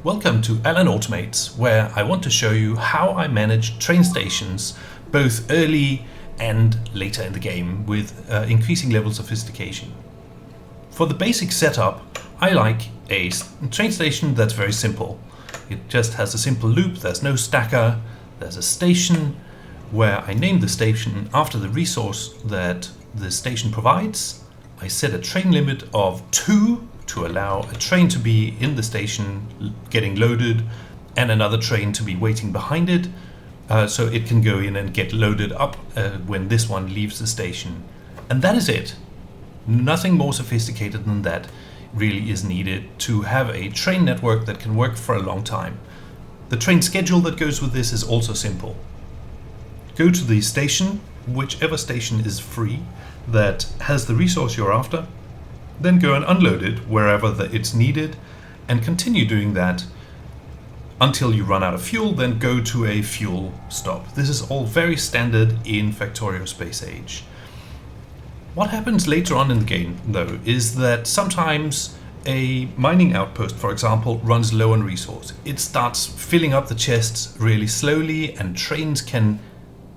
Welcome to Alan Automates, where I want to show you how I manage train stations both early and later in the game with increasing levels of sophistication. For the basic setup, I like a train station that's very simple. It just has a simple loop, there's no stacker, there's a station where I name the station after the resource that the station provides. I set a train limit of 2 to allow a train to be in the station getting loaded and another train to be waiting behind it, so it can go in and get loaded up when this one leaves the station. And that is it. Nothing more sophisticated than that really is needed to have a train network that can work for a long time. The train schedule that goes with this is also simple. Go to the station, whichever station is free, that has the resource you're after, then go and unload it wherever it's needed and continue doing that until you run out of fuel, then go to a fuel stop. This is all very standard in Factorio Space Age. What happens later on in the game, though, is that sometimes a mining outpost, for example, runs low on resource. It starts filling up the chests really slowly, and trains can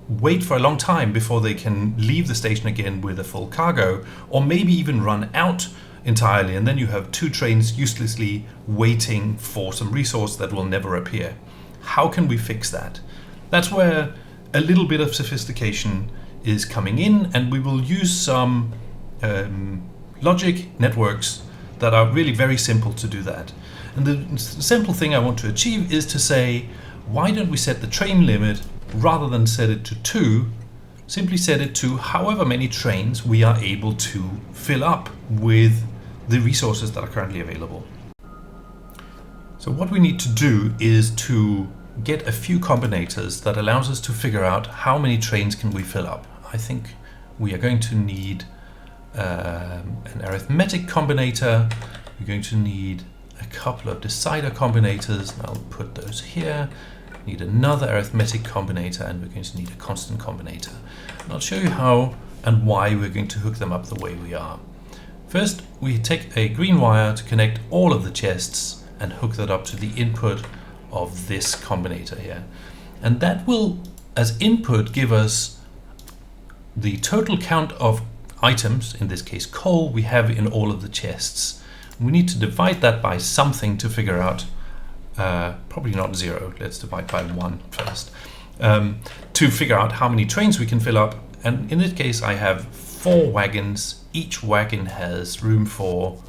wait for a long time before they can leave the station again with a full cargo, or maybe even run out entirely, and then you have 2 trains uselessly waiting for some resource that will never appear. How can we fix that? That's where a little bit of sophistication is coming in, and we will use some logic networks that are really very simple to do that. And the simple thing I want to achieve is to say, why don't we set the train limit rather than set it to 2, simply set it to however many trains we are able to fill up with the resources that are currently available. So what we need to do is to get a few combinators that allows us to figure out how many trains can we fill up. I think we are going to need an arithmetic combinator. We're going to need a couple of decider combinators, and I'll put those here. Need another arithmetic combinator, and we're going to need a constant combinator. And I'll show you how and why we're going to hook them up the way we are. First, we take a green wire to connect all of the chests and hook that up to the input of this combinator here. And that will, as input, give us the total count of items, in this case coal, we have in all of the chests. We need to divide that by something to figure out probably not 0, let's divide by 1 first, to figure out how many trains we can fill up. And in this case I have 4 wagons. Each wagon has room for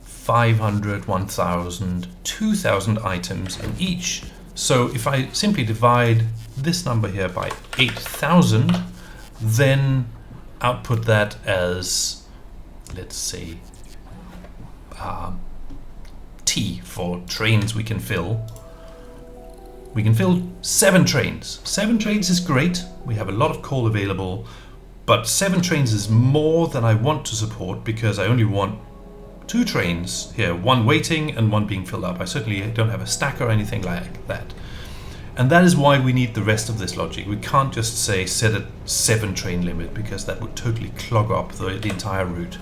500, 1000, 2000 items in each. So if I simply divide this number here by 8000, then output that as, let's say, T for trains we can fill. We can fill 7 trains. 7 trains is great. We have a lot of coal available, but 7 trains is more than I want to support because I only want 2 trains here, 1 waiting and 1 being filled up. I certainly don't have a stack or anything like that. And that is why we need the rest of this logic. We can't just say set a 7 train limit because that would totally clog up the entire route.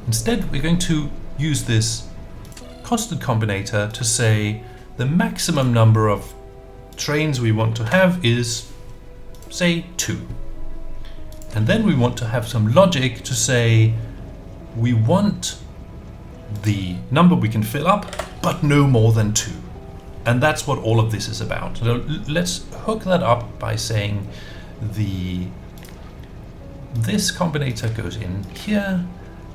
Instead, we're going to use this constant combinator to say the maximum number of trains we want to have is, say, 2. And then we want to have some logic to say we want the number we can fill up, but no more than 2. And that's what all of this is about. So let's hook that up by saying this combinator goes in here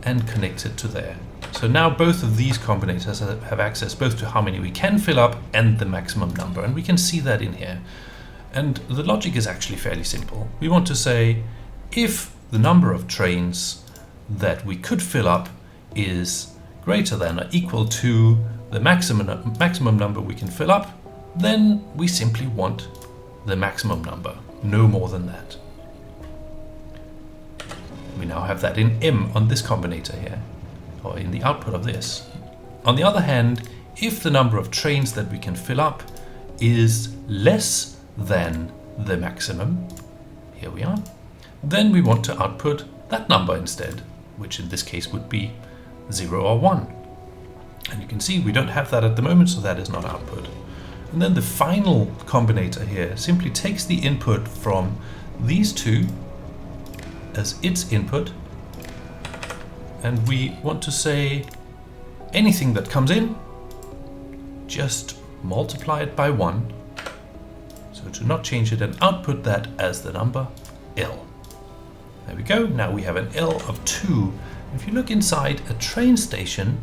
and connects it to there. So now both of these combinators have access both to how many we can fill up and the maximum number, and we can see that in here. And the logic is actually fairly simple. We want to say if the number of trains that we could fill up is greater than or equal to the maximum number we can fill up, then we simply want the maximum number, no more than that. We now have that in M on this combinator here, or in the output of this. On the other hand, if the number of trains that we can fill up is less than the maximum, here we are, then we want to output that number instead, which in this case would be 0 or 1. And you can see we don't have that at the moment, so that is not output. And then the final combinator here simply takes the input from these two as its input, and we want to say anything that comes in, just multiply it by 1. So to not change it, and output that as the number L. There we go. Now we have an L of 2. If you look inside a train station,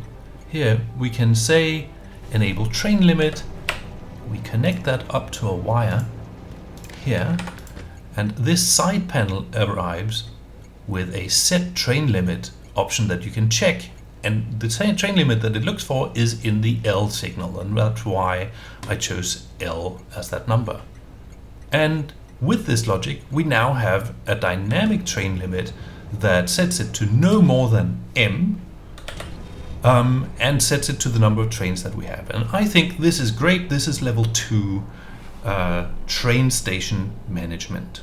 here we can say enable train limit. We connect that up to a wire here, and this side panel arrives with a set train limit option that you can check. And the train limit that it looks for is in the L signal, and that's why I chose L as that number. And with this logic, we now have a dynamic train limit that sets it to no more than M, and sets it to the number of trains that we have. And I think this is great. This is level 2 train station management.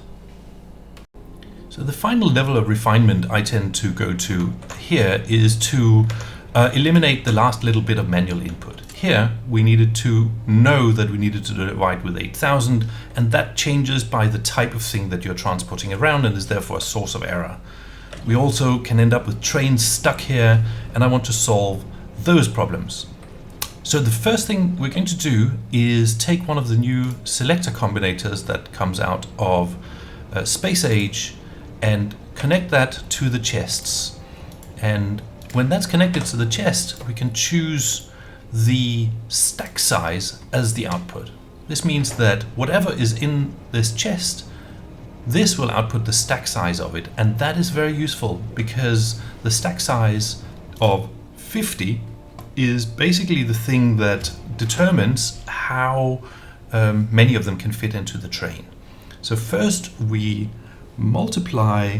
So the final level of refinement I tend to go to here is to eliminate the last little bit of manual input. Here we needed to know that we needed to divide with 8,000, and that changes by the type of thing that you're transporting around and is therefore a source of error. We also can end up with trains stuck here, and I want to solve those problems. So the first thing we're going to do is take one of the new selector combinators that comes out of Space Age and connect that to the chests. And when that's connected to the chest, we can choose the stack size as the output. This means that whatever is in this chest, this will output the stack size of it, and that is very useful because the stack size of 50 is basically the thing that determines how many of them can fit into the train. So first we multiply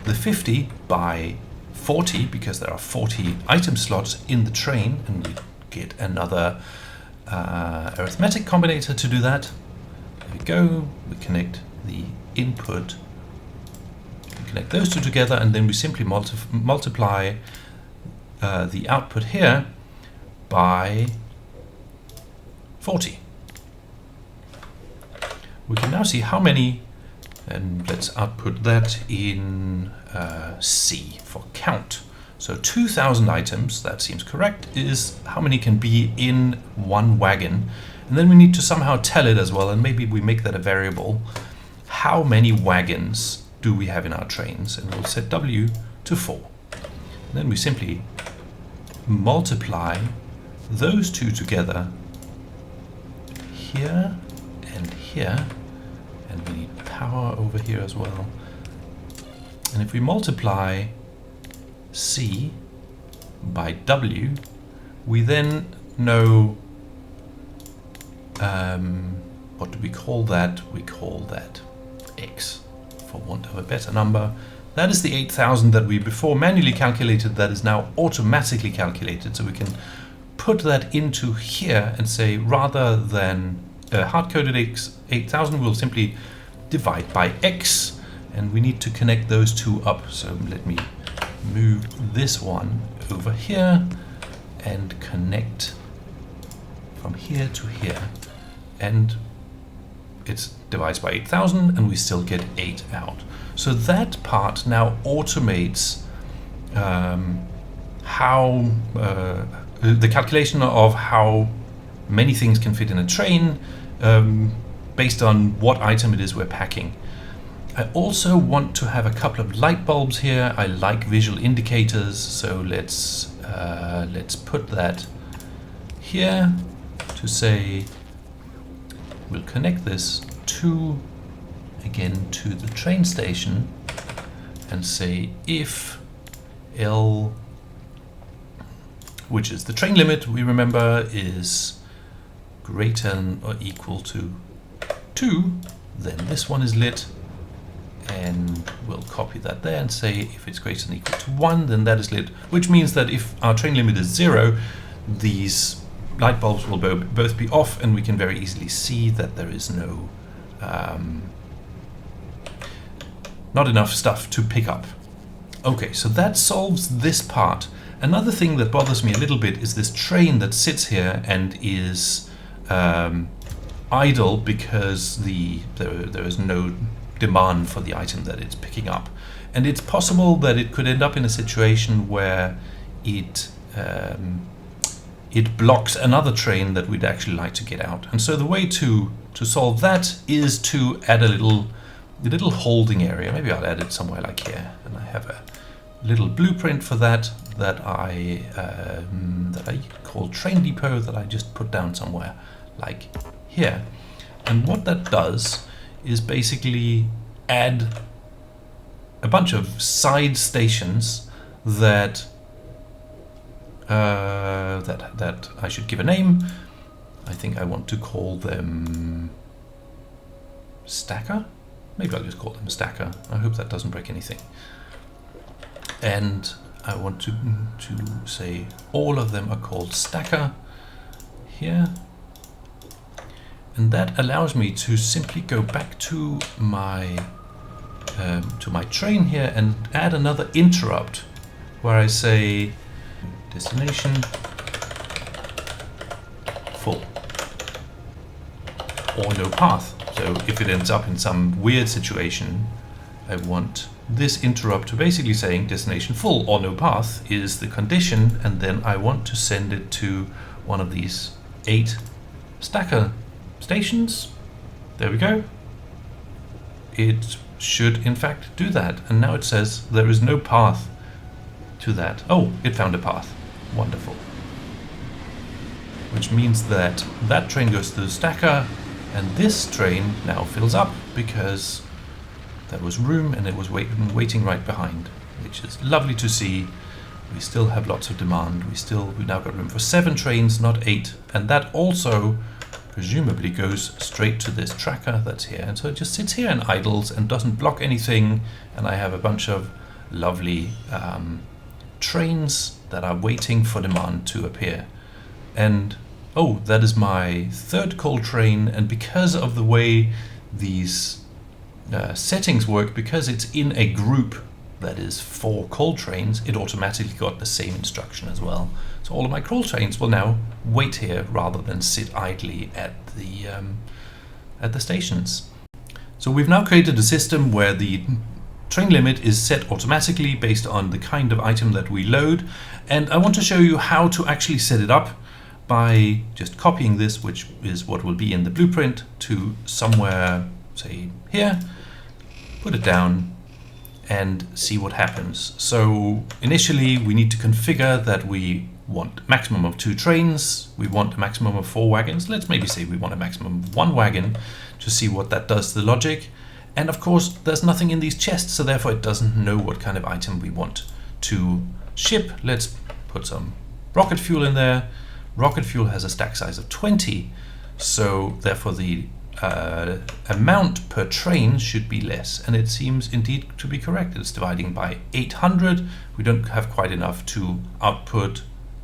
the 50 by 40 because there are 40 item slots in the train, and we get another arithmetic combinator to do that. There we go. We connect the input, we connect those two together, and then we simply multiply the output here by 40. We can now see how many, and let's output that in C for count. So 2,000 items, that seems correct, is how many can be in one wagon. And then we need to somehow tell it as well, and maybe we make that a variable. How many wagons do we have in our trains? And we'll set W to 4. And then we simply multiply those two together here and here, and we need power over here as well. And if we multiply C by W, we then know, what do we call that? We call that X, for want of a better number. That is the 8,000 that we before manually calculated, that is now automatically calculated. So we can put that into here and say, rather than hard-coded 8,000, we'll simply divide by X, and we need to connect those two up. So let me move this one over here and connect from here to here, and it divides by 8,000 and we still get 8 out. So that part now automates how the calculation of how many things can fit in a train based on what item it is we're packing. I also want to have a couple of light bulbs here. I like visual indicators, so let's put that here to say we'll connect this again to the train station and say if L, which is the train limit, we remember, is greater than or equal to 2, then this one is lit. And we'll copy that there and say if it's greater than or equal to 1, then that is lit, which means that if our train limit is 0, these light bulbs will both be off, and we can very easily see that there is no not enough stuff to pick up. Okay, so that solves this part. Another thing that bothers me a little bit is this train that sits here and is idle because there is no demand for the item that it's picking up. And it's possible that it could end up in a situation where it blocks another train that we'd actually like to get out. And so the way to solve that is to add a little holding area. Maybe I'll add it somewhere like here, and I have a little blueprint for that I call train depot, that I just put down somewhere like here. And what that does is basically add a bunch of side stations that that I should give a name. I think I want to call them stacker. Maybe I'll just call them stacker. I hope that doesn't break anything. And I want to say all of them are called stacker here. And that allows me to simply go back to my train here and add another interrupt where I say destination full or no path. So if it ends up in some weird situation, I want this interrupt to basically saying destination full or no path is the condition, and then I want to send it to one of these 8 stacker stations. There we go. It should in fact do that, and now it says there is no path to that. Oh, it found a path. Wonderful. Which means that that train goes to the stacker, and this train now fills up because there was room and it was waiting right behind, which is lovely to see. We still have lots of demand. We now got room for 7 trains, not 8, and that also presumably goes straight to this tracker that's here. And so it just sits here and idles and doesn't block anything, and I have a bunch of lovely trains that are waiting for demand to appear. And oh, that is my 3rd coal train, and because of the way these settings work, because it's in a group that is 4 coal trains, it automatically got the same instruction as well. So all of my coal trains will now wait here rather than sit idly at the stations. So we've now created a system where the train limit is set automatically based on the kind of item that we load, and I want to show you how to actually set it up by just copying this, which is what will be in the blueprint, to somewhere, say here, put it down and see what happens. So initially we need to configure that we want a maximum of 2 trains, we want a maximum of 4 wagons. Let's maybe say we want a maximum of 1 wagon to see what that does to the logic. And of course there's nothing in these chests, so therefore it doesn't know what kind of item we want to ship. Let's put some rocket fuel in there. Rocket fuel has a stack size of 20, so therefore the amount per train should be less, and it seems indeed to be correct. It's dividing by 800. We don't have quite enough to output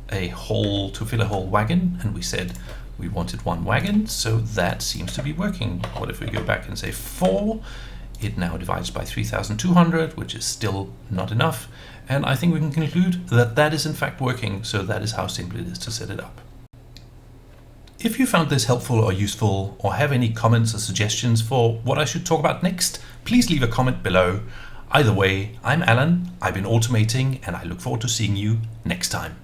to fill a whole wagon, and we said we wanted 1 wagon, so that seems to be working. What if we go back and say 4? It now divides by 3,200, which is still not enough, and I think we can conclude that that is in fact working. So that is how simple it is to set it up. If you found this helpful or useful, or have any comments or suggestions for what I should talk about next, please leave a comment below. Either way, I'm Alan, I've been automating, and I look forward to seeing you next time.